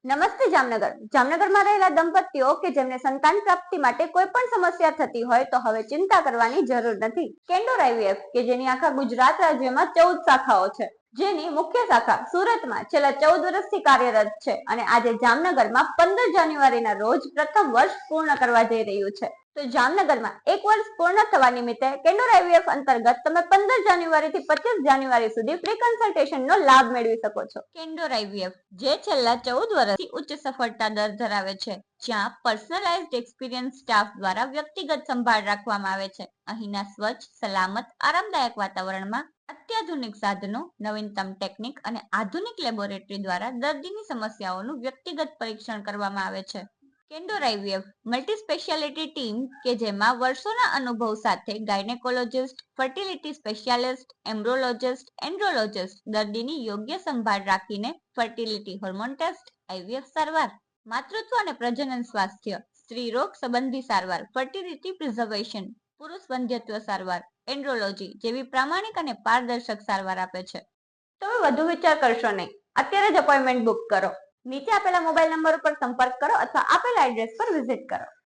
નમસ્તે જામનગર. જામનગરમાં રહેલા દંપતીઓ કે જેમને સંતાન પ્રાપ્તિ માટે કોઈ પણ સમસ્યા થતી હોય તો હવે ચિંતા કરવાની જરૂર નથી. કેન્ડોર આઈવીએફ કે જેની આખા ગુજરાત રાજ્યમાં 14 શાખાઓ છે, જેની મુખ્ય શાખા સુરતમાં છેલ્લા 14 વર્ષથી કાર્યરત છે અને આજે જામનગરમાં 15 જાન્યુઆરીના રોજ પ્રથમ વર્ષ પૂર્ણ કરવા જઈ રહ્યું છે. તો જામનગરમાં 1 વર્ષ પૂર્ણ થવા નિમિત્તે કેન્ડોર આઈવીએફ અંતર્ગત તમે 15 જાન્યુઆરી થી 25 જાન્યુઆરી સુધી ફ્રી કન્સલ્ટેશનનો લાભ મેળવી શકો છો. કેન્ડોર આઈવીએફ જે છેલ્લા 14 વર્ષથી ઉચ્ચ સફળતા દર ધરાવે છે, જ્યાં પર્સનલાઇઝ્ડ એક્સપિરિયન્સ સ્ટાફ દ્વારા વ્યક્તિગત સંભાળ રાખવામાં આવે છે. અહીંના સ્વચ્છ, સલામત, આરામદાયક વાતાવરણમાં અત્યાધુનિક સાધનો, નવીનતમ ટેકનિક અને આધુનિક લેબોરેટરી દ્વારા દર્દીની સમસ્યાઓનું વ્યક્તિગત પરીક્ષણ કરવામાં આવે છે. Candor IVF multi speciality team કે જેમાં વર્ષોના અનુભવ સાથે ગાયનેકોલોજિસ્ટ, ફર્ટિલિટી સ્પેશિયાલિસ્ટ, એમ્બ્રોલોજિસ્ટ, એન્ડ્રોલોજિસ્ટ દર્દીની યોગ્ય સંભાળ રાખીને ફર્ટિલિટી હોર્મોન ટેસ્ટ, આઈવીએફ સારવાર, માતૃત્વ અને પ્રજનન સ્વાસ્થ્ય, સ્ત્રી રોગ સંબંધી સારવાર, ફર્ટિલિટી પ્રિઝર્વેશન, પુરુષ વંધ્યત્વ સારવાર, એન્ડ્રોલોજી જેવી પ્રામાણિક અને પારદર્શક સારવાર આપે છે. તમે વધુ વિચાર કરશો નહીં, અત્યારે જ અપોઇન્ટમેન્ટ બુક કરો. નીચે આપેલા મોબાઈલ નંબર ઉપર સંપર્ક કરો અથવા આપેલા એડ્રેસ પર વિઝિટ કરો.